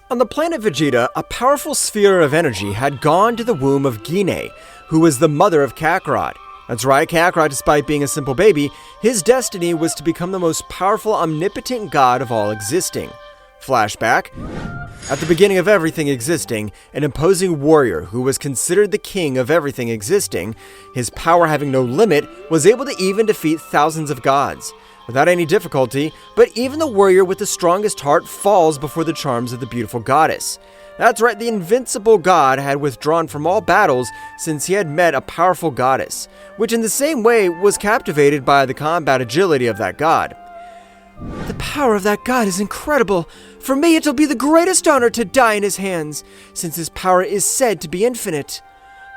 On the planet Vegeta, a powerful sphere of energy had gone to the womb of Gine, who was the mother of Kakarot. That's right, Kakarot, despite being a simple baby, his destiny was to become the most powerful omnipotent god of all existing. Flashback. At the beginning of everything existing, an imposing warrior who was considered the king of everything existing, his power having no limit, was able to even defeat thousands of gods without any difficulty, but even the warrior with the strongest heart falls before the charms of the beautiful goddess. That's right, the invincible god had withdrawn from all battles since he had met a powerful goddess, which in the same way was captivated by the combat agility of that god. The power of that god is incredible. For me, it'll be the greatest honor to die in his hands, since his power is said to be infinite.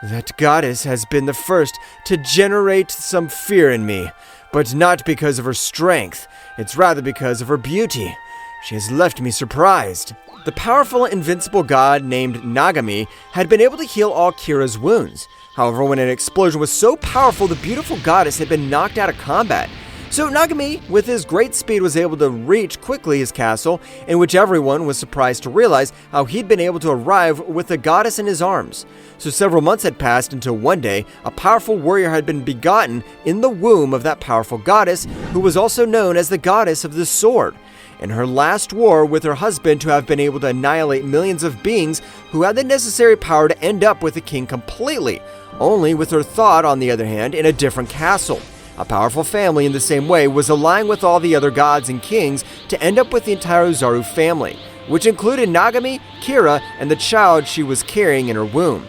That goddess has been the first to generate some fear in me, but not because of her strength. It's rather because of her beauty. She has left me surprised. The powerful invincible god named Nagami had been able to heal all Kira's wounds. However, when an explosion was so powerful, the beautiful goddess had been knocked out of combat. So Nagami, with his great speed, was able to reach quickly his castle, in which everyone was surprised to realize how he'd been able to arrive with the goddess in his arms. So several months had passed until one day, a powerful warrior had been begotten in the womb of that powerful goddess, who was also known as the goddess of the sword. In her last war with her husband to have been able to annihilate millions of beings who had the necessary power to end up with the king completely, only with her thought, on the other hand, in a different castle. A powerful family in the same way was allying with all the other gods and kings to end up with the entire Uzaru family, which included Nagami, Kira, and the child she was carrying in her womb.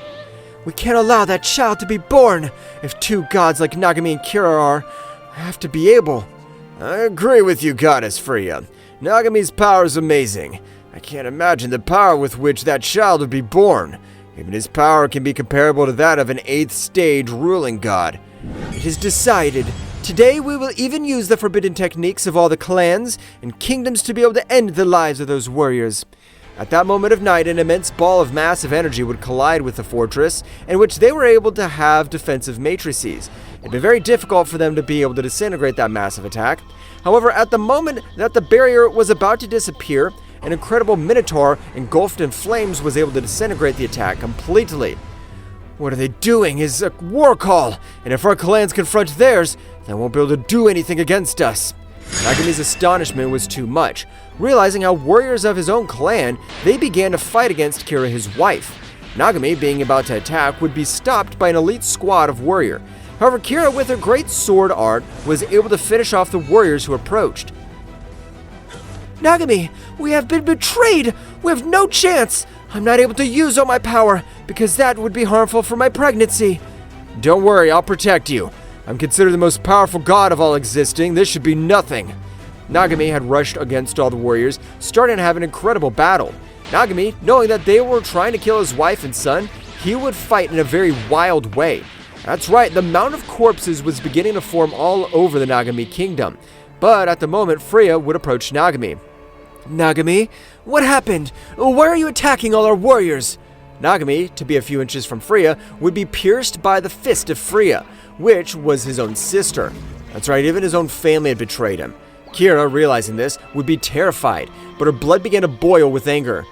We can't allow that child to be born. If two gods like Nagami and Kira have to be able. I agree with you, Goddess Freya. Nagami's power is amazing. I can't imagine the power with which that child would be born. Even his power can be comparable to that of an 8th stage ruling god. It is decided. Today we will even use the forbidden techniques of all the clans and kingdoms to be able to end the lives of those warriors. At that moment of night, an immense ball of massive energy would collide with the fortress, in which they were able to have defensive matrices. It'd be very difficult for them to be able to disintegrate that massive attack. However, at the moment that the barrier was about to disappear, an incredible minotaur engulfed in flames was able to disintegrate the attack completely. What are they doing? Is a war call, and if our clans confront theirs, they won't be able to do anything against us. Nagami's astonishment was too much. Realizing how warriors of his own clan, they began to fight against Kira, his wife. Nagami, being about to attack, would be stopped by an elite squad of warrior. However, Kira, with her great sword art, was able to finish off the warriors who approached. Nagami, we have been betrayed! We have no chance! I'm not able to use all my power, because that would be harmful for my pregnancy. Don't worry, I'll protect you. I'm considered the most powerful god of all existing. This should be nothing. Nagami had rushed against all the warriors, starting to have an incredible battle. Nagami, knowing that they were trying to kill his wife and son, he would fight in a very wild way. That's right, the mound of corpses was beginning to form all over the Nagami kingdom. But at the moment, Freya would approach Nagami. Nagami, what happened? Why are you attacking all our warriors? Nagami, to be a few inches from Freya, would be pierced by the fist of Freya, which was his own sister. That's right, even his own family had betrayed him. Kira, realizing this, would be terrified, but her blood began to boil with anger.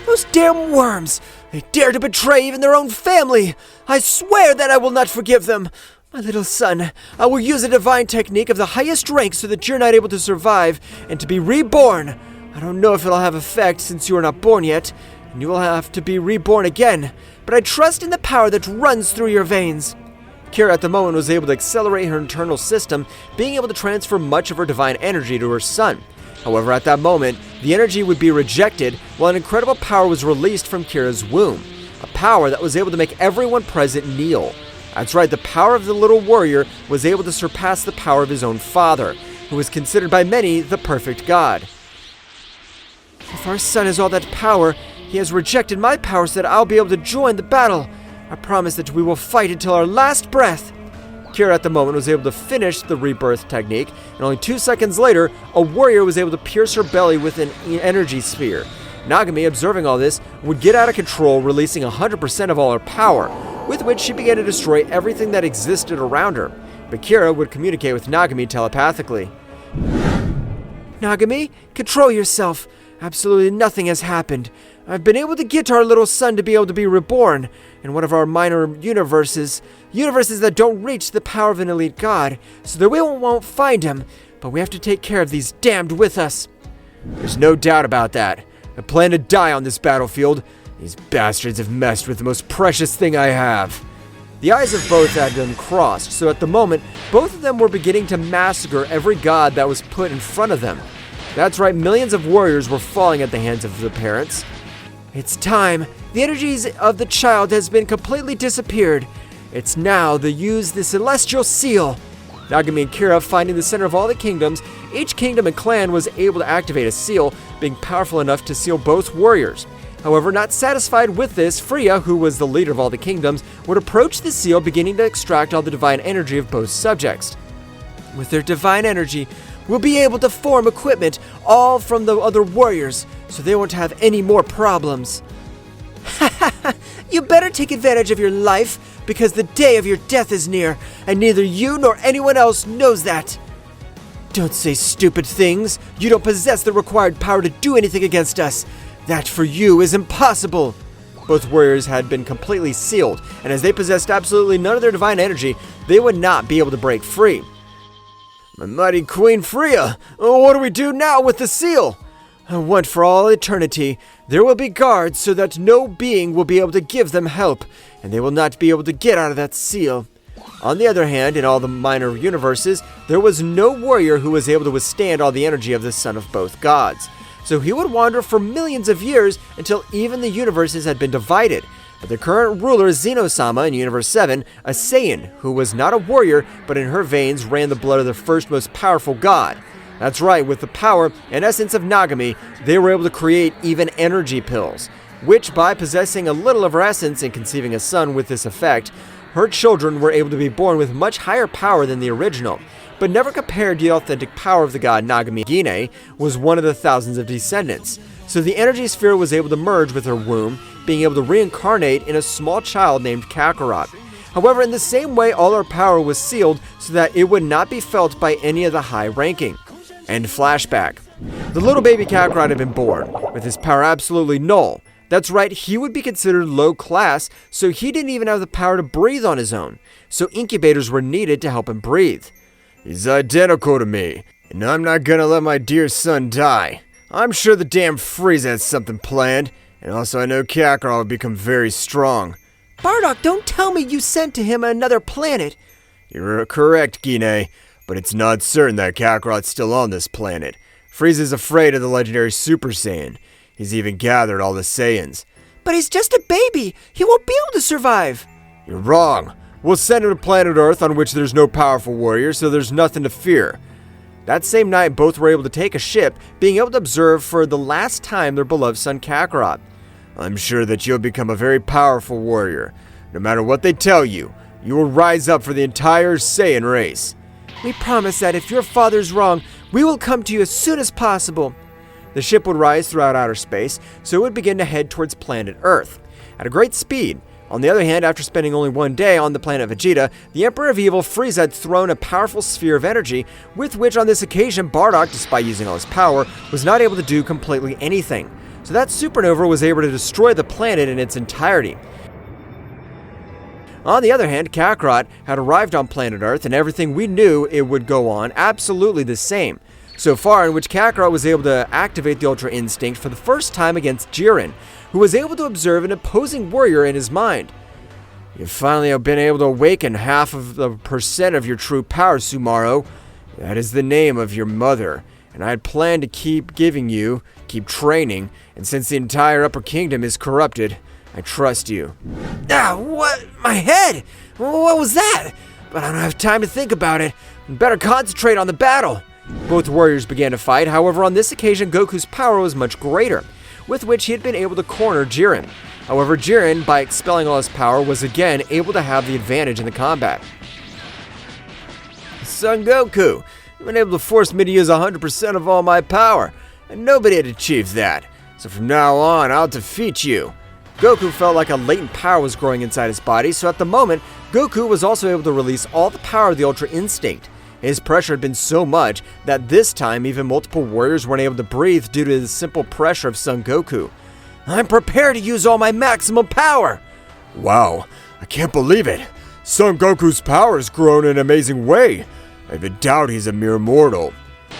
Those damn worms! They dare to betray even their own family! I swear that I will not forgive them! My little son, I will use a divine technique of the highest rank so that you're not able to survive and to be reborn. I don't know if it'll have effect since you are not born yet, and you will have to be reborn again, but I trust in the power that runs through your veins. Kira at the moment was able to accelerate her internal system, being able to transfer much of her divine energy to her son. However, at that moment, the energy would be rejected while an incredible power was released from Kira's womb, a power that was able to make everyone present kneel. That's right, the power of the little warrior was able to surpass the power of his own father, who was considered by many the perfect god. If our son has all that power, he has rejected my power so that I'll be able to join the battle. I promise that we will fight until our last breath. Kira at the moment was able to finish the rebirth technique, and only 2 seconds later, a warrior was able to pierce her belly with an energy sphere. Nagami, observing all this, would get out of control, releasing 100% of all her power, with which she began to destroy everything that existed around her. But Kira would communicate with Nagami telepathically. Nagami, control yourself. Absolutely nothing has happened. I've been able to get our little son to be able to be reborn in one of our minor universes that don't reach the power of an elite god, so that we won't find him, but we have to take care of these damned with us. There's no doubt about that. I plan to die on this battlefield. These bastards have messed with the most precious thing I have. The eyes of both had been crossed, so at the moment, both of them were beginning to massacre every god that was put in front of them. That's right, millions of warriors were falling at the hands of the parents. It's time. The energies of the child has been completely disappeared. It's now to use the celestial seal. Nagami and Kira finding the center of all the kingdoms, each kingdom and clan was able to activate a seal, being powerful enough to seal both warriors. However, not satisfied with this, Freya, who was the leader of all the kingdoms, would approach the seal, beginning to extract all the divine energy of both subjects. With their divine energy, we'll be able to form equipment all from the other warriors, so they won't have any more problems. You better take advantage of your life, because the day of your death is near, and neither you nor anyone else knows that. Don't say stupid things. You don't possess the required power to do anything against us. That for you is impossible. Both warriors had been completely sealed, and as they possessed absolutely none of their divine energy, they would not be able to break free. My mighty Queen Freya, what do we do now with the seal? Once for all eternity, there will be guards so that no being will be able to give them help, and they will not be able to get out of that seal. On the other hand, in all the minor universes, there was no warrior who was able to withstand all the energy of the son of both gods. So he would wander for millions of years until even the universes had been divided. But the current ruler, Zeno-sama, in Universe 7, a Saiyan, who was not a warrior, but in her veins ran the blood of the first most powerful god. That's right, with the power and essence of Nagami, they were able to create even energy pills, which by possessing a little of her essence and conceiving a son with this effect, her children were able to be born with much higher power than the original. But never compared to the authentic power of the god Nagami. Gine was one of the thousands of descendants, so the energy sphere was able to merge with her womb, being able to reincarnate in a small child named Kakarot. However, in the same way, all her power was sealed so that it would not be felt by any of the high ranking. End flashback. The little baby Kakarot had been born, with his power absolutely null. That's right, he would be considered low class, so he didn't even have the power to breathe on his own, so incubators were needed to help him breathe. He's identical to me, and I'm not gonna let my dear son die. I'm sure the damn Frieza has something planned, and also I know Kakarot will become very strong. Bardock, don't tell me you sent to him another planet. You're correct, Gine, but it's not certain that Kakarot's still on this planet. Frieza's afraid of the legendary Super Saiyan. He's even gathered all the Saiyans. But he's just a baby. He won't be able to survive. You're wrong. We'll send him to planet Earth, on which there's no powerful warrior, so there's nothing to fear. That same night, both were able to take a ship, being able to observe for the last time their beloved son Kakarot. I'm sure that you'll become a very powerful warrior. No matter what they tell you, you will rise up for the entire Saiyan race. We promise that if your father's wrong, we will come to you as soon as possible. The ship would rise throughout outer space, so it would begin to head towards planet Earth at a great speed. On the other hand, after spending only one day on the planet Vegeta, the Emperor of Evil Frieza had thrown a powerful sphere of energy, with which on this occasion Bardock, despite using all his power, was not able to do completely anything. So that supernova was able to destroy the planet in its entirety. On the other hand, Kakarot had arrived on planet Earth, and everything we knew it would go on absolutely the same. So far, in which Kakarot was able to activate the Ultra Instinct for the first time against Jiren, who was able to observe an opposing warrior in his mind. You finally have been able to awaken half of the percent of your true power, Sumaru. That is the name of your mother, and I had planned to keep training, and since the entire Upper Kingdom is corrupted, I trust you. What? My head? What was that? But I don't have time to think about it. I better concentrate on the battle. Both warriors began to fight, however on this occasion Goku's power was much greater, with which he had been able to corner Jiren. However, Jiren, by expelling all his power, was again able to have the advantage in the combat. Son Goku, you've been able to force me to use 100% of all my power, and nobody had achieved that. So from now on, I'll defeat you. Goku felt like a latent power was growing inside his body, so at the moment, Goku was also able to release all the power of the Ultra Instinct. His pressure had been so much that this time even multiple warriors weren't able to breathe due to the simple pressure of Son Goku. "I'm prepared to use all my maximum power!" Wow, I can't believe it. Son Goku's power has grown in an amazing way. I even doubt he's a mere mortal.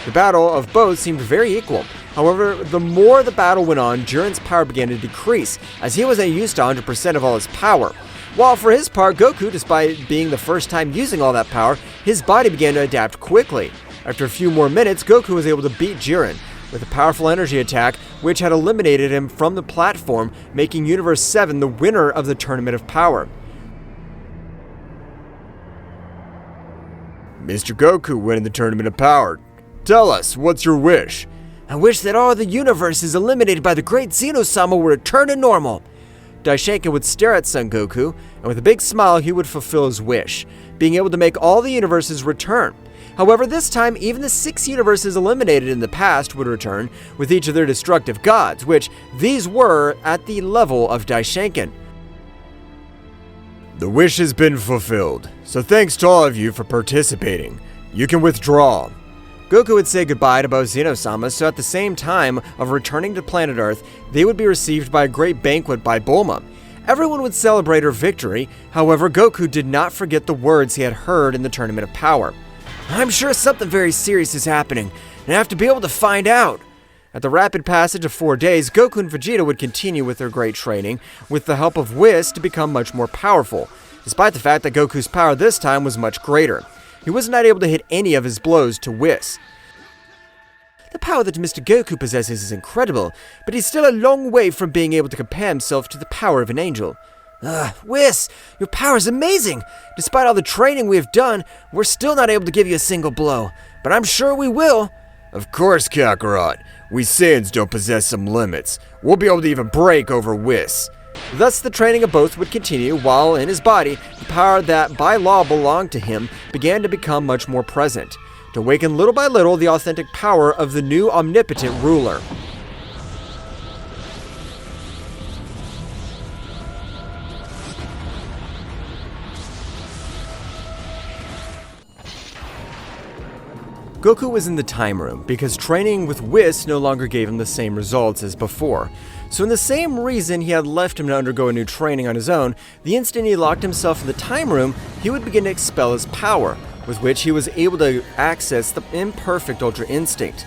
The battle of both seemed very equal. However, the more the battle went on, Jiren's power began to decrease, as he wasn't used to 100% of all his power. While for his part, Goku, despite being the first time using all that power, his body began to adapt quickly. After a few more minutes, Goku was able to beat Jiren with a powerful energy attack, which had eliminated him from the platform, making Universe 7 the winner of the Tournament of Power. Mr. Goku winning the Tournament of Power. Tell us, what's your wish? "I wish that all the universes eliminated by the great Zeno-sama were returned to normal." Daishenkin would stare at Son Goku, and with a big smile he would fulfill his wish, being able to make all the universes return. However, this time even the 6 universes eliminated in the past would return, with each of their destructive gods, which these were at the level of Daishenkin. The wish has been fulfilled, so thanks to all of you for participating. You can withdraw. Goku would say goodbye to both Zeno-sama, so at the same time of returning to planet Earth, they would be received by a great banquet by Bulma. Everyone would celebrate her victory. However, Goku did not forget the words he had heard in the Tournament of Power. "I'm sure something very serious is happening, and I have to be able to find out." At the rapid passage of 4 days, Goku and Vegeta would continue with their great training, with the help of Whis to become much more powerful, despite the fact that Goku's power this time was much greater. He was not able to hit any of his blows to Whis. "The power that Mr. Goku possesses is incredible, but he's still a long way from being able to compare himself to the power of an angel." "Whis, your power is amazing! Despite all the training we have done, we're still not able to give you a single blow, but I'm sure we will." Of course, Kakarot. We Saiyans don't possess some limits. We'll be able to even break over Whis. Thus, the training of both would continue, while in his body, the power that by law belonged to him began to become much more present, to awaken little by little the authentic power of the new omnipotent ruler. Goku was in the time room because training with Whis no longer gave him the same results as before. So in the same reason he had left him to undergo a new training on his own, the instant he locked himself in the time room, he would begin to expel his power, with which he was able to access the imperfect Ultra Instinct.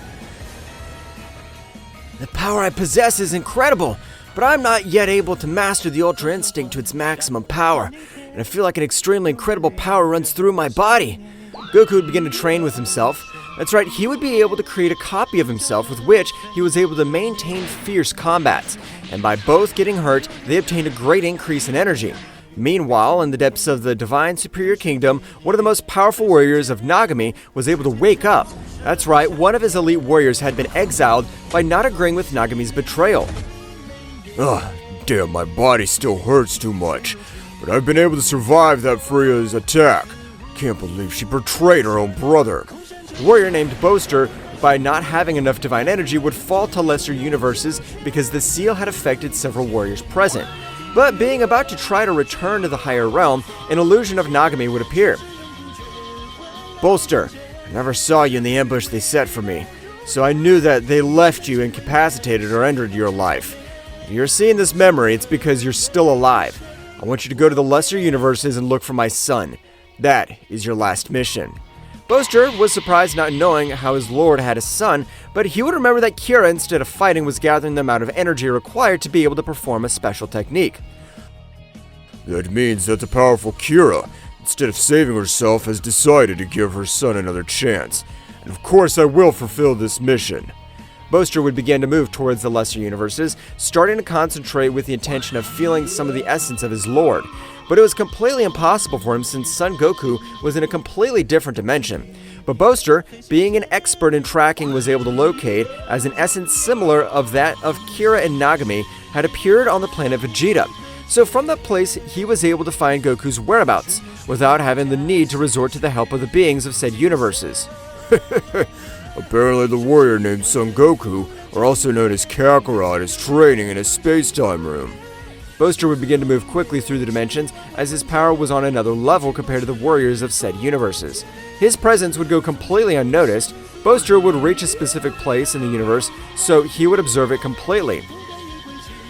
"The power I possess is incredible, but I'm not yet able to master the Ultra Instinct to its maximum power, and I feel like an extremely incredible power runs through my body." Goku would begin to train with himself. That's right, he would be able to create a copy of himself with which he was able to maintain fierce combats, and by both getting hurt, they obtained a great increase in energy. Meanwhile, in the depths of the Divine Superior Kingdom, one of the most powerful warriors of Nagami was able to wake up. That's right, one of his elite warriors had been exiled by not agreeing with Nagami's betrayal. Ugh, damn, my body still hurts too much, but I've been able to survive that Freya's attack. Can't believe she betrayed her own brother. The warrior named Boaster, by not having enough divine energy, would fall to lesser universes because the seal had affected several warriors present. But being about to try to return to the higher realm, an illusion of Nagami would appear. "Boaster, I never saw you in the ambush they set for me, so I knew that they left you incapacitated or ended your life. If you're seeing this memory, it's because you're still alive. I want you to go to the lesser universes and look for my son. That is your last mission." Boaster was surprised not knowing how his lord had a son, but he would remember that Kira, instead of fighting, was gathering the amount of energy required to be able to perform a special technique. That means that the powerful Kira, instead of saving herself, has decided to give her son another chance. And of course I will fulfill this mission. Boaster would begin to move towards the lesser universes, starting to concentrate with the intention of feeling some of the essence of his lord. But it was completely impossible for him since Son Goku was in a completely different dimension. But Boaster, being an expert in tracking, was able to locate, as an essence similar of that of Kira and Nagami, had appeared on the planet Vegeta. So from that place, he was able to find Goku's whereabouts, without having the need to resort to the help of the beings of said universes. Apparently the warrior named Son Goku, or also known as Kakarot, is training in a space-time room. Boaster would begin to move quickly through the dimensions as his power was on another level compared to the warriors of said universes. His presence would go completely unnoticed. Boaster would reach a specific place in the universe, so he would observe it completely.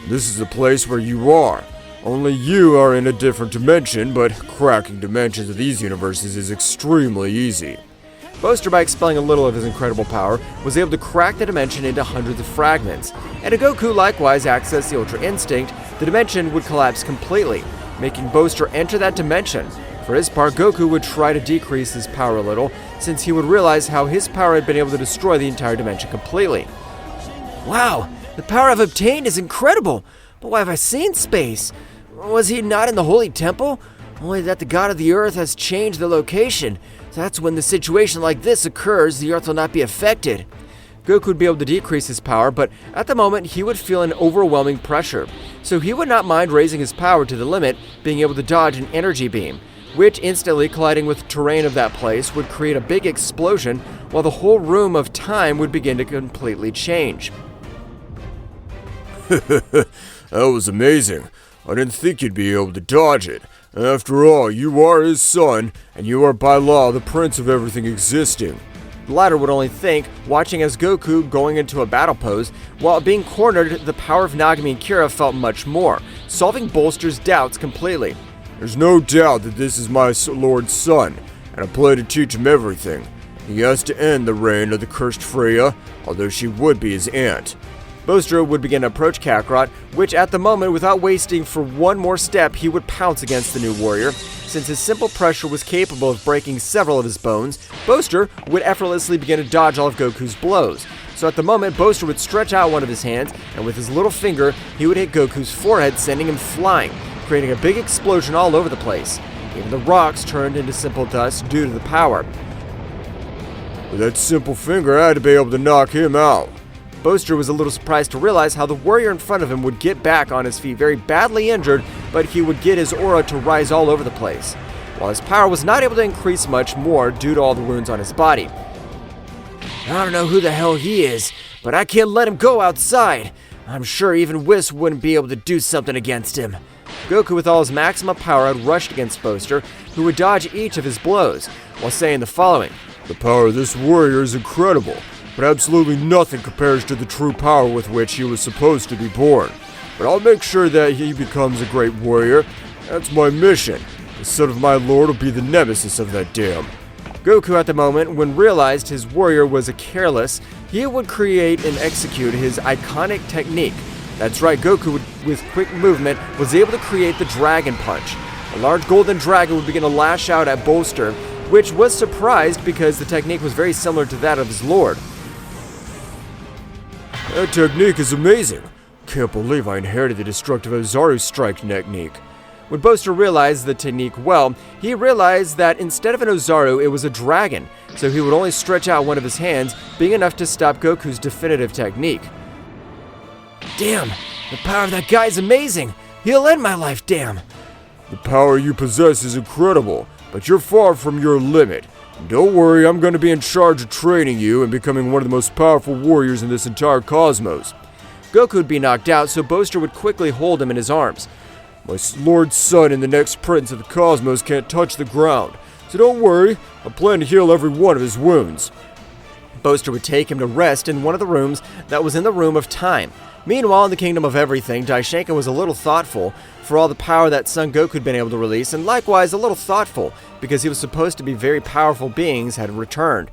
This is the place where you are. Only you are in a different dimension, but cracking dimensions of these universes is extremely easy. Boaster, by expelling a little of his incredible power, was able to crack the dimension into hundreds of fragments. And if Goku likewise accessed the Ultra Instinct, the dimension would collapse completely, making Boaster enter that dimension. For his part, Goku would try to decrease his power a little, since he would realize how his power had been able to destroy the entire dimension completely. Wow, the power I've obtained is incredible, but why have I seen space? Was he not in the Holy Temple? Only that the God of the Earth has changed the location. That's when the situation like this occurs, the Earth will not be affected. Goku would be able to decrease his power, but at the moment he would feel an overwhelming pressure. So he would not mind raising his power to the limit, being able to dodge an energy beam, which instantly colliding with the terrain of that place would create a big explosion, while the whole room of time would begin to completely change. That was amazing. I didn't think you'd be able to dodge it. After all, you are his son, and you are by law the prince of everything existing. The latter would only think, watching as Goku going into a battle pose, while being cornered, the power of Nagami and Kira felt much more, solving Boaster's doubts completely. There's no doubt that this is my lord's son, and I plan to teach him everything. He has to end the reign of the cursed Freya, although she would be his aunt. Boaster would begin to approach Kakarot, which at the moment, without wasting for one more step, he would pounce against the new warrior. Since his simple pressure was capable of breaking several of his bones, Boaster would effortlessly begin to dodge all of Goku's blows. So at the moment, Boaster would stretch out one of his hands, and with his little finger, he would hit Goku's forehead, sending him flying, creating a big explosion all over the place. Even the rocks turned into simple dust due to the power. With that simple finger, I had to be able to knock him out. Boaster was a little surprised to realize how the warrior in front of him would get back on his feet very badly injured, but he would get his aura to rise all over the place, while his power was not able to increase much more due to all the wounds on his body. I don't know who the hell he is, but I can't let him go outside. I'm sure even Whis wouldn't be able to do something against him. Goku, with all his maximum power, had rushed against Boaster, who would dodge each of his blows, while saying the following. The power of this warrior is incredible, but absolutely nothing compares to the true power with which he was supposed to be born. But I'll make sure that he becomes a great warrior. That's my mission. The son of my lord will be the nemesis of that dam. Goku, at the moment, when realized his warrior was a careless, he would create and execute his iconic technique. That's right, Goku, with quick movement, was able to create the Dragon Punch. A large golden dragon would begin to lash out at Boaster, which was surprised because the technique was very similar to that of his lord. That technique is amazing. Can't believe I inherited the destructive Ozaru strike technique. When Boaster realized the technique well, he realized that instead of an Ozaru, it was a dragon, so he would only stretch out one of his hands, being enough to stop Goku's definitive technique. Damn, the power of that guy is amazing. He'll end my life, damn. The power you possess is incredible, but you're far from your limit. Don't worry, I'm going to be in charge of training you and becoming one of the most powerful warriors in this entire cosmos. Goku would be knocked out, so Boaster would quickly hold him in his arms. My lord's son and the next prince of the cosmos can't touch the ground, so don't worry, I plan to heal every one of his wounds. Boaster would take him to rest in one of the rooms that was in the Room of Time. Meanwhile, in the Kingdom of Everything, Daishinkan was a little thoughtful for all the power that Son Goku had been able to release, and likewise a little thoughtful because he was supposed to be very powerful beings had returned.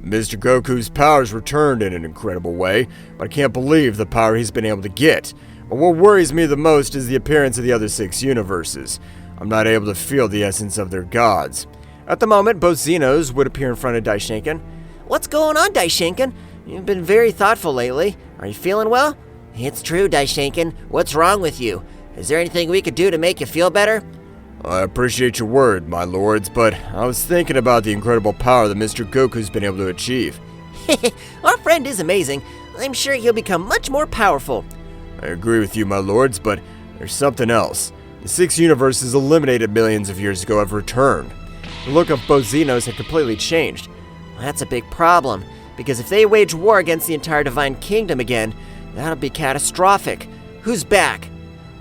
Mr. Goku's powers returned in an incredible way, but I can't believe the power he's been able to get. But what worries me the most is the appearance of the other 6 universes. I'm not able to feel the essence of their gods. At the moment, both Zenos would appear in front of Daishinkan. What's going on, Daishinkan? You've been very thoughtful lately. Are you feeling well? It's true, Daishinkan. What's wrong with you? Is there anything we could do to make you feel better? I appreciate your word, my lords, but I was thinking about the incredible power that Mr. Goku's been able to achieve. Our friend is amazing. I'm sure he'll become much more powerful. I agree with you, my lords, but there's something else. The 6 universes eliminated millions of years ago have returned. The look of both Zenos had completely changed. That's a big problem, because if they wage war against the entire Divine Kingdom again, that'll be catastrophic. Who's back?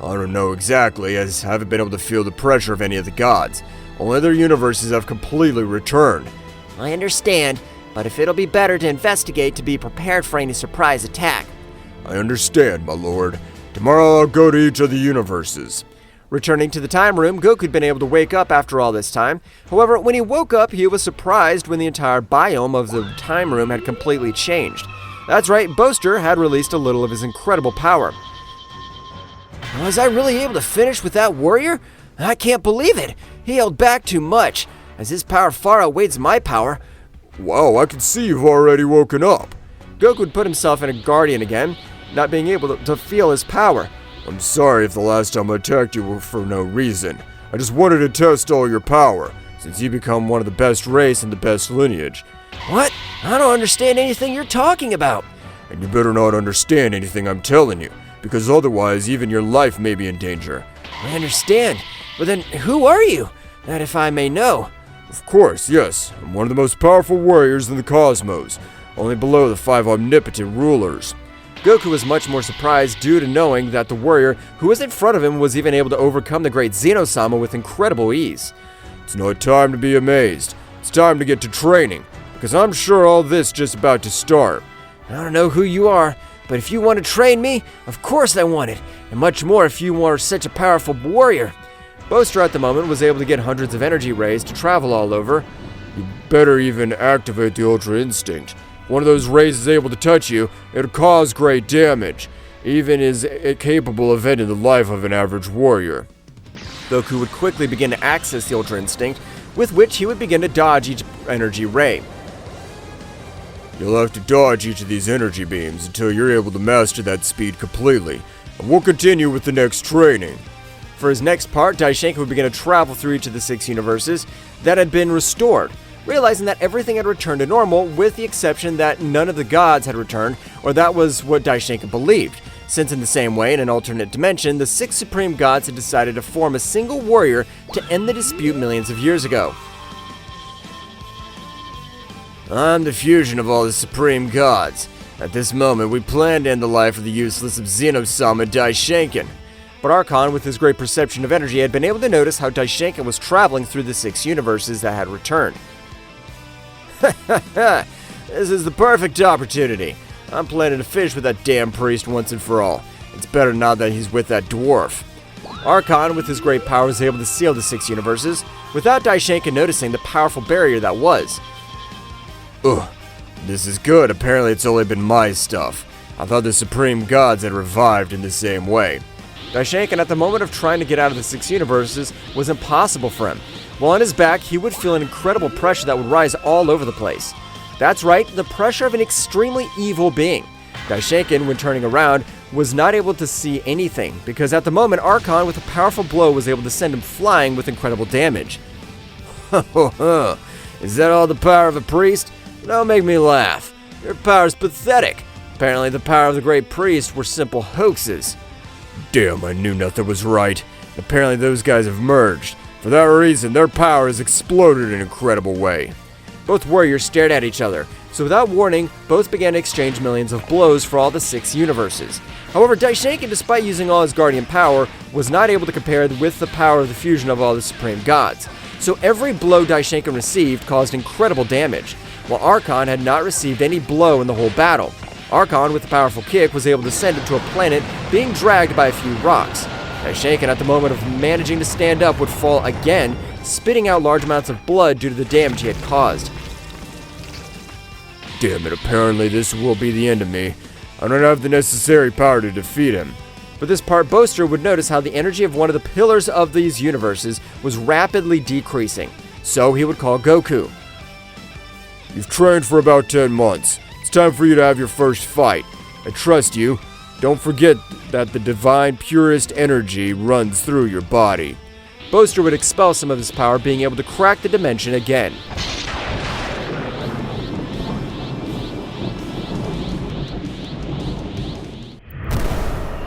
I don't know exactly, as I haven't been able to feel the pressure of any of the gods. Only their universes have completely returned. I understand, but if it'll be better to investigate to be prepared for any surprise attack. I understand, my lord. Tomorrow I'll go to each of the universes. Returning to the time room, Goku had been able to wake up after all this time. However, when he woke up, he was surprised when the entire biome of the time room had completely changed. That's right, Boaster had released a little of his incredible power. Was I really able to finish with that warrior? I can't believe it. He held back too much, as his power far outweighs my power. Wow, I can see you've already woken up. Goku would put himself in a guardian again, not being able to feel his power. I'm sorry if the last time I attacked you were for no reason. I just wanted to test all your power, since you become one of the best race and the best lineage. What? I don't understand anything you're talking about. And you better not understand anything I'm telling you, because otherwise even your life may be in danger. I understand, but then who are you? That if I may know. Of course, yes. I'm one of the most powerful warriors in the cosmos, only below the 5 omnipotent rulers. Goku was much more surprised due to knowing that the warrior who was in front of him was even able to overcome the great Zeno-sama with incredible ease. It's not time to be amazed. It's time to get to training, because I'm sure all this just about to start. I don't know who you are, but if you want to train me, of course I want it, and much more if you are such a powerful warrior. Boaster at the moment was able to get hundreds of energy rays to travel all over. You better even activate the Ultra Instinct. If one of those rays is able to touch you, it'll cause great damage, even is it capable of ending the life of an average warrior. Goku would quickly begin to access the Ultra Instinct, with which he would begin to dodge each energy ray. You'll have to dodge each of these energy beams until you're able to master that speed completely, and we'll continue with the next training. For his next part, Daishenka would begin to travel through each of the 6 universes that had been restored, realizing that everything had returned to normal with the exception that none of the gods had returned, or that was what Daishenka believed, since in the same way, in an alternate dimension, the 6 supreme gods had decided to form a single warrior to end the dispute millions of years ago. I'm the fusion of all the supreme gods. At this moment, we plan to end the life of the useless of Zeno-sama Daishenken. But Archon, with his great perception of energy, had been able to notice how Daishenka was traveling through the 6 universes that had returned. This is the perfect opportunity. I'm planning to finish with that damn priest once and for all. It's better now that he's with that dwarf. Archon, with his great power, was able to seal the 6 universes, without Daishenka noticing the powerful barrier that was. Ugh, this is good. Apparently it's only been my stuff. I thought the supreme gods had revived in the same way. Daishenka, at the moment of trying to get out of the 6 universes, was impossible for him. While on his back, he would feel an incredible pressure that would rise all over the place. That's right, the pressure of an extremely evil being. Daishenka, when turning around, was not able to see anything, because at the moment, Archon, with a powerful blow, was able to send him flying with incredible damage. Is that all the power of a priest? Don't make me laugh. Your power's pathetic. Apparently, the power of the great priest were simple hoaxes. Damn, I knew nothing was right. Apparently those guys have merged. For that reason, their power has exploded in an incredible way. Both warriors stared at each other, so without warning, both began to exchange millions of blows for all the 6 universes. However, Daishenka, despite using all his guardian power, was not able to compare with the power of the fusion of all the supreme gods. So every blow Daishenka received caused incredible damage, while Archon had not received any blow in the whole battle. Archon, with a powerful kick, was able to send him to a planet, being dragged by a few rocks. Daishenka, at the moment of managing to stand up, would fall again, spitting out large amounts of blood due to the damage he had caused. Damn it, apparently this will be the end of me. I don't have the necessary power to defeat him. For this part, Boaster would notice how the energy of one of the pillars of these universes was rapidly decreasing. So he would call Goku. You've trained for about 10 months. It's time for you to have your first fight. I trust you. Don't forget that the divine purest energy runs through your body. Boaster would expel some of his power, being able to crack the dimension again.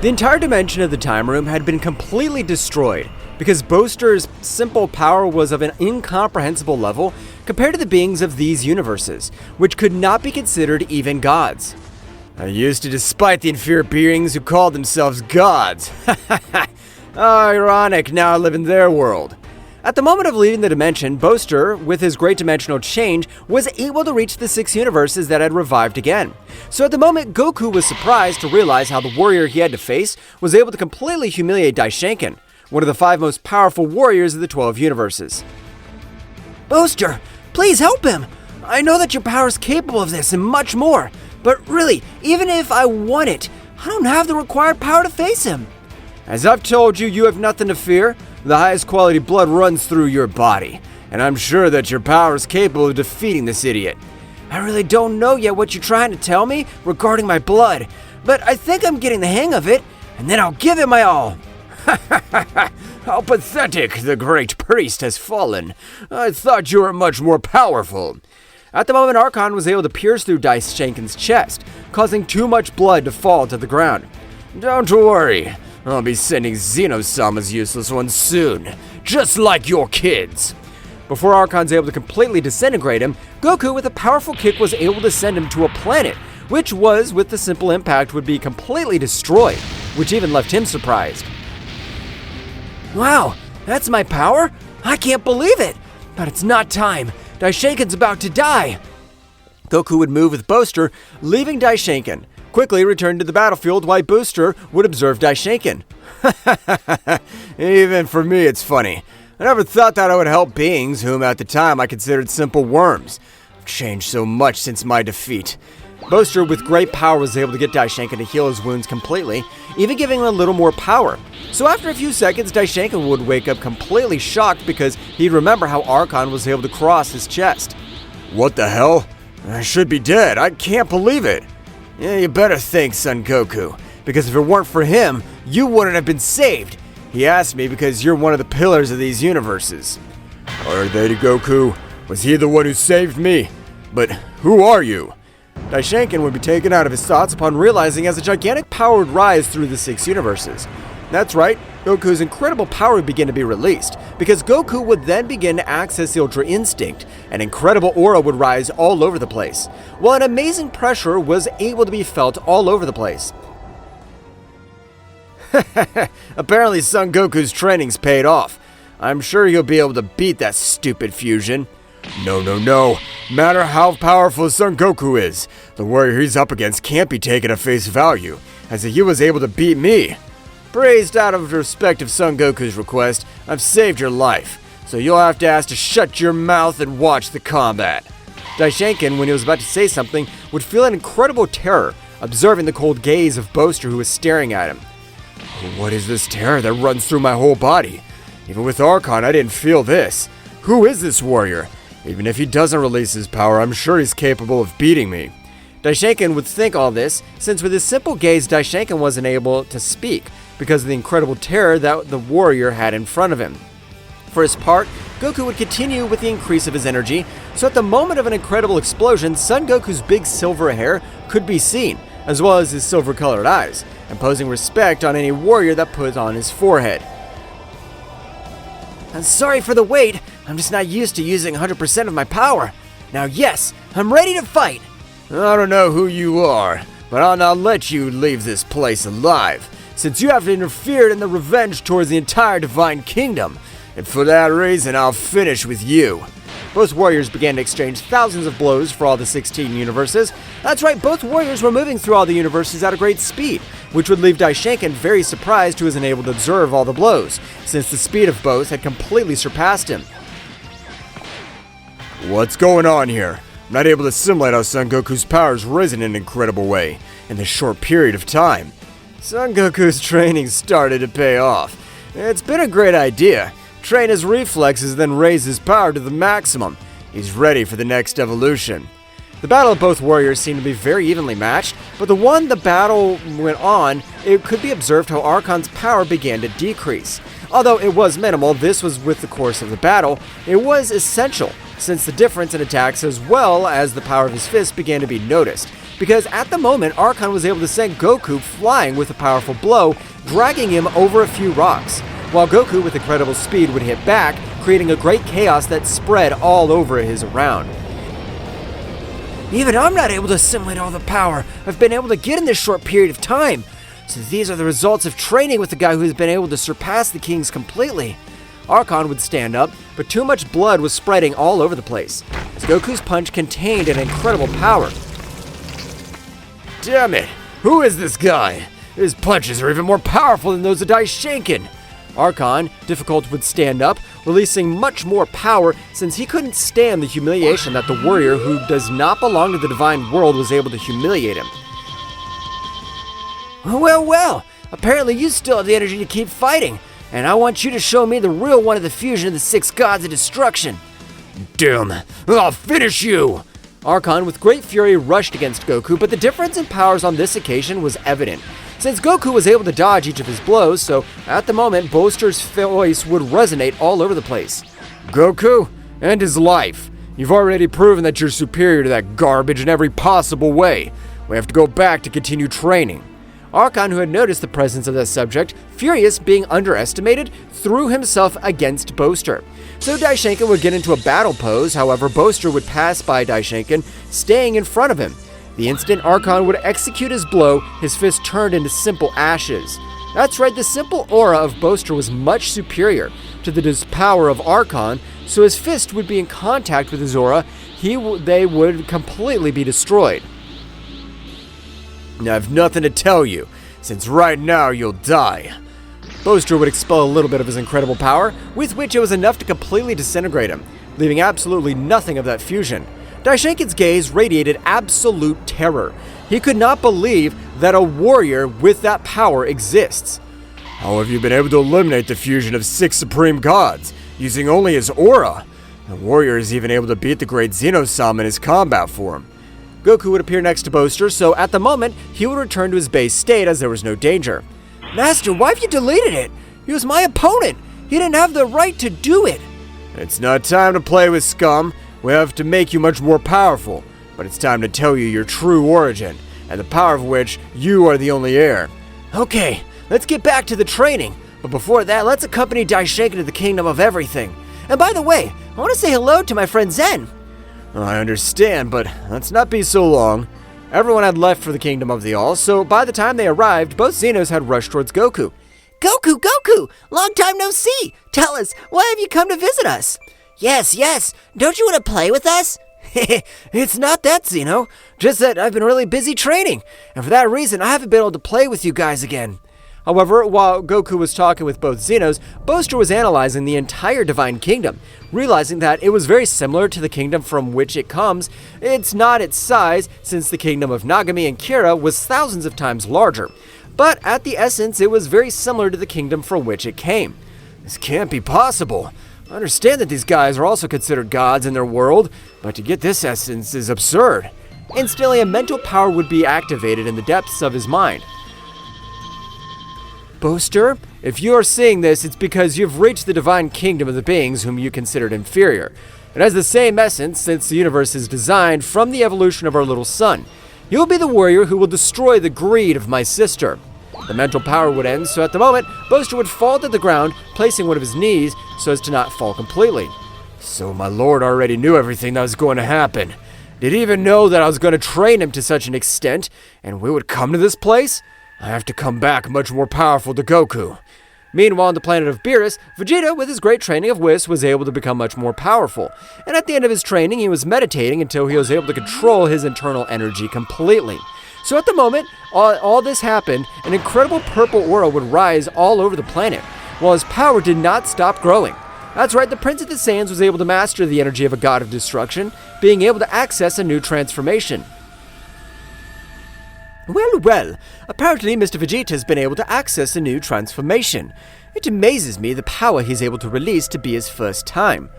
The entire dimension of the time room had been completely destroyed because Boaster's simple power was of an incomprehensible level compared to the beings of these universes, which could not be considered even gods. I used to despise the inferior beings who called themselves gods. Ironic, now I live in their world. At the moment of leaving the dimension, Boaster, with his great dimensional change, was able to reach the 6 universes that had revived again. So at the moment, Goku was surprised to realize how the warrior he had to face was able to completely humiliate Daishenkin, one of the 5 most powerful warriors of the 12 universes. Boaster, please help him! I know that your power is capable of this and much more, but really, even if I want it, I don't have the required power to face him. As I've told you, you have nothing to fear. The highest quality blood runs through your body, and I'm sure that your power is capable of defeating this idiot. I really don't know yet what you're trying to tell me regarding my blood, but I think I'm getting the hang of it, and then I'll give it my all. How pathetic, the great priest has fallen. I thought you were much more powerful. At the moment, Archon was able to pierce through Daishenkin's chest, causing too much blood to fall to the ground. Don't worry, I'll be sending Zeno-sama's useless ones soon, just like your kids. Before Archon's able to completely disintegrate him, Goku with a powerful kick was able to send him to a planet, which was, with the simple impact, would be completely destroyed, which even left him surprised. Wow, that's my power? I can't believe it! But it's not time. Daishenkin's about to die. Goku would move with Boaster, leaving Daishenkin, quickly return to the battlefield while Booster would observe Daishenkin. Even for me, it's funny. I never thought that I would help beings whom at the time I considered simple worms. I've changed so much since my defeat. Boaster, with great power, was able to get Daishenkin to heal his wounds completely, even giving him a little more power. So after a few seconds, Daishenkin would wake up completely shocked because he'd remember how Archon was able to cross his chest. What the hell? I should be dead. I can't believe it. Yeah, you better think, Son Goku, because if it weren't for him, you wouldn't have been saved. He asked me because you're one of the pillars of these universes. Are they to Goku? Was he the one who saved me? But who are you? Daishenkin would be taken out of his thoughts upon realizing as a gigantic power would rise through the 6 universes. That's right, Goku's incredible power would begin to be released, because Goku would then begin to access the Ultra Instinct, an incredible aura would rise all over the place, while an amazing pressure was able to be felt all over the place. Apparently Son Goku's training's paid off. I'm sure he'll be able to beat that stupid fusion. No. Matter how powerful Son Goku is, the warrior he's up against can't be taken at face value, as he was able to beat me. Praised out of respect of Son Goku's request, I've saved your life, so you'll have to ask to shut your mouth and watch the combat. Daishenkin, when he was about to say something, would feel an incredible terror, observing the cold gaze of Boaster who was staring at him. What is this terror that runs through my whole body? Even with Archon, I didn't feel this. Who is this warrior? Even if he doesn't release his power, I'm sure he's capable of beating me. Daishenkin would think all this, since with his simple gaze, Daishenkin wasn't able to speak, because of the incredible terror that the warrior had in front of him. For his part, Goku would continue with the increase of his energy, so at the moment of an incredible explosion, Son Goku's big silver hair could be seen, as well as his silver-colored eyes, imposing respect on any warrior that put on his forehead. I'm sorry for the wait, I'm just not used to using 100% of my power. Now yes, I'm ready to fight! I don't know who you are, but I'll not let you leave this place alive, since you have interfered in the revenge towards the entire Divine Kingdom, and for that reason I'll finish with you. Both warriors began to exchange thousands of blows for all the 16 universes. That's right, both warriors were moving through all the universes at a great speed, which would leave Daishenkin very surprised he was unable to observe all the blows, since the speed of both had completely surpassed him. What's going on here? I'm not able to assimilate how Son Goku's power has risen in an incredible way in this short period of time. Son Goku's training started to pay off. It's been a great idea. Train his reflexes, then raise his power to the maximum. He's ready for the next evolution. The battle of both warriors seemed to be very evenly matched, but the battle went on, it could be observed how Archon's power began to decrease. Although it was minimal, this was with the course of the battle, it was essential, since the difference in attacks as well as the power of his fist began to be noticed. Because at the moment, Archon was able to send Goku flying with a powerful blow, dragging him over a few rocks, while Goku with incredible speed would hit back, creating a great chaos that spread all over his around. Even I'm not able to assimilate all the power I've been able to get in this short period of time. So these are the results of training with the guy who has been able to surpass the kings completely. Archon would stand up, but too much blood was spreading all over the place, as Goku's punch contained an incredible power. Damn it! Who is this guy? His punches are even more powerful than those of Daishinken. Archon, difficult, would stand up, releasing much more power since he couldn't stand the humiliation that the warrior who does not belong to the divine world was able to humiliate him. Well, apparently you still have the energy to keep fighting, and I want you to show me the real one of the fusion of the 6 gods of destruction. Damn, I'll finish you! Archon, with great fury, rushed against Goku, but the difference in powers on this occasion was evident. Since Goku was able to dodge each of his blows, so at the moment, Boaster's voice would resonate all over the place. Goku, end his life. You've already proven that you're superior to that garbage in every possible way. We have to go back to continue training. Archon, who had noticed the presence of the subject, furious being underestimated, threw himself against Boaster. So Daishinken would get into a battle pose, however Boaster would pass by Daishinken, staying in front of him. The instant Archon would execute his blow, his fist turned into simple ashes. That's right, the simple aura of Boaster was much superior to the power of Archon, so his fist would be in contact with his aura, they would completely be destroyed. I have nothing to tell you, since right now you'll die. Boaster would expel a little bit of his incredible power, with which it was enough to completely disintegrate him, leaving absolutely nothing of that fusion. Daishinken's gaze radiated absolute terror. He could not believe that a warrior with that power exists. How have you been able to eliminate the fusion of 6 supreme gods, using only his aura? The warrior is even able to beat the great Zeno-sama in his combat form. Goku would appear next to Boaster, so at the moment, he would return to his base state as there was no danger. Master, why have you deleted it? He was my opponent. He didn't have the right to do it. It's not time to play with scum. We have to make you much more powerful. But it's time to tell you your true origin, and the power of which you are the only heir. Okay, let's get back to the training. But before that, let's accompany Daishinken to the Kingdom of Everything. And by the way, I want to say hello to my friend Zen. I understand, but let's not be so long. Everyone had left for the Kingdom of the All, so by the time they arrived, both Zenos had rushed towards Goku. Goku! Long time no see! Tell us, why have you come to visit us? Yes, don't you want to play with us? It's not that, Zeno. Just that I've been really busy training, and for that reason, I haven't been able to play with you guys again. However, while Goku was talking with both Zenos, Boaster was analyzing the entire Divine Kingdom, realizing that it was very similar to the kingdom from which it comes. It's not its size, since the kingdom of Nagami and Kira was thousands of times larger, but at the essence, it was very similar to the kingdom from which it came. This can't be possible. I understand that these guys are also considered gods in their world, but to get this essence is absurd. Instantly, a mental power would be activated in the depths of his mind. Boaster, if you are seeing this, it's because you've reached the divine kingdom of the beings whom you considered inferior. It has the same essence since the universe is designed from the evolution of our little sun. You will be the warrior who will destroy the greed of my sister. The mental power would end, so at the moment, Boaster would fall to the ground, placing one of his knees so as to not fall completely. So my lord already knew everything that was going to happen. Did he even know that I was going to train him to such an extent, and we would come to this place? I have to come back much more powerful to Goku. Meanwhile, on the planet of Beerus, Vegeta, with his great training of Whis, was able to become much more powerful. And at the end of his training, he was meditating until he was able to control his internal energy completely. So at the moment, all this happened, an incredible purple aura would rise all over the planet, while his power did not stop growing. That's right, the Prince of the Saiyans was able to master the energy of a god of destruction, being able to access a new transformation. Well, apparently Mr. Vegeta has been able to access a new transformation. It amazes me the power he's able to release to be his first time.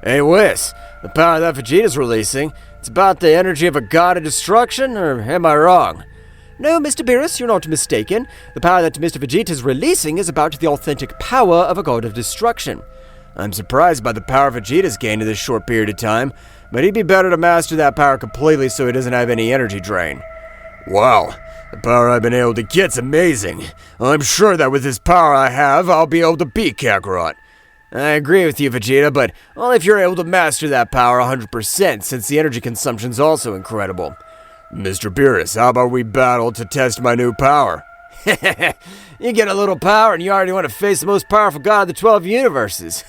Hey Whis, the power that Vegeta's releasing, it's about the energy of a god of destruction, or am I wrong? No, Mr. Beerus, you're not mistaken. The power that Mr. Vegeta is releasing is about the authentic power of a god of destruction. I'm surprised by the power Vegeta's gained in this short period of time, but he'd be better to master that power completely so he doesn't have any energy drain. Wow, the power I've been able to get's amazing. I'm sure that with this power I have, I'll be able to beat Kakarot. I agree with you, Vegeta, but only if you're able to master that power 100%, since the energy consumption's also incredible. Mr. Beerus, how about we battle to test my new power? You get a little power and you already want to face the most powerful god of the 12 universes.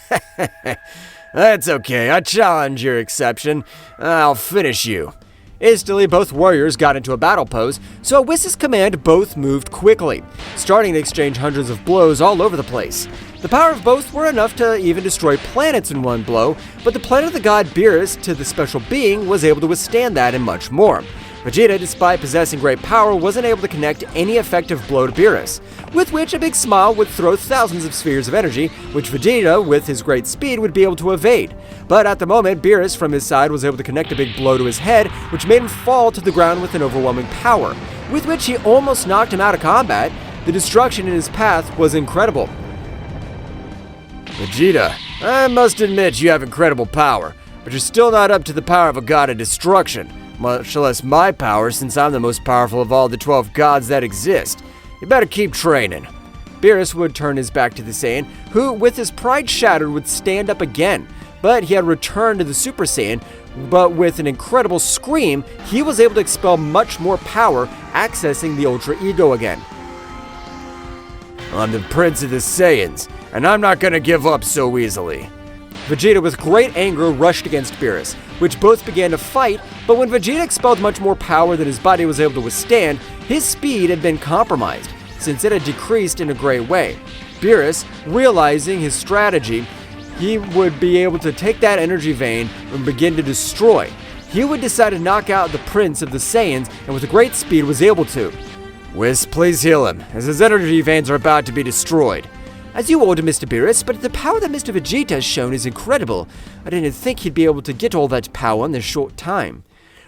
That's okay, I challenge your exception. I'll finish you. Instantly, both warriors got into a battle pose, so at Whis' command, both moved quickly, starting to exchange hundreds of blows all over the place. The power of both were enough to even destroy planets in one blow, but the planet of the god Beerus to the special being was able to withstand that and much more. Vegeta, despite possessing great power, wasn't able to connect any effective blow to Beerus, with which a big smile would throw thousands of spheres of energy, which Vegeta, with his great speed, would be able to evade. But at the moment, Beerus, from his side, was able to connect a big blow to his head, which made him fall to the ground with an overwhelming power, with which he almost knocked him out of combat. The destruction in his path was incredible. Vegeta, I must admit you have incredible power, but you're still not up to the power of a god of destruction. Much less my power, since I'm the most powerful of all the 12 gods that exist. You better keep training. Beerus would turn his back to the Saiyan, who, with his pride shattered, would stand up again. But he had returned to the Super Saiyan, but with an incredible scream, he was able to expel much more power, accessing the Ultra Ego again. I'm the Prince of the Saiyans, and I'm not gonna give up so easily. Vegeta, with great anger, rushed against Beerus, which both began to fight, but when Vegeta expelled much more power than his body was able to withstand, his speed had been compromised, since it had decreased in a great way. Beerus, realizing his strategy, he would be able to take that energy vein and begin to destroy. He would decide to knock out the Prince of the Saiyans, and with great speed was able to. Whis, please heal him, as his energy veins are about to be destroyed. As you order, Mr. Beerus, but the power that Mr. Vegeta has shown is incredible. I didn't think he'd be able to get all that power in this short time.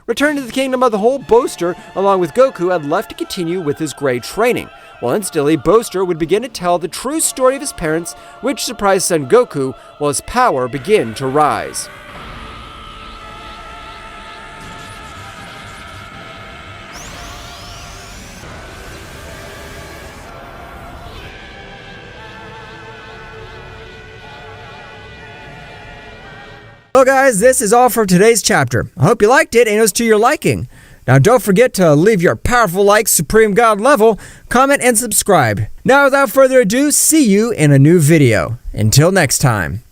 Returned to the kingdom of the whole, Boaster, along with Goku, had left to continue with his great training, while instantly Boaster would begin to tell the true story of his parents, which surprised son Goku, while his power began to rise. Well guys, this is all for today's chapter. I hope you liked it and it was to your liking. Now don't forget to leave your powerful like Supreme God level, comment and subscribe. Now without further ado, see you in a new video. Until next time.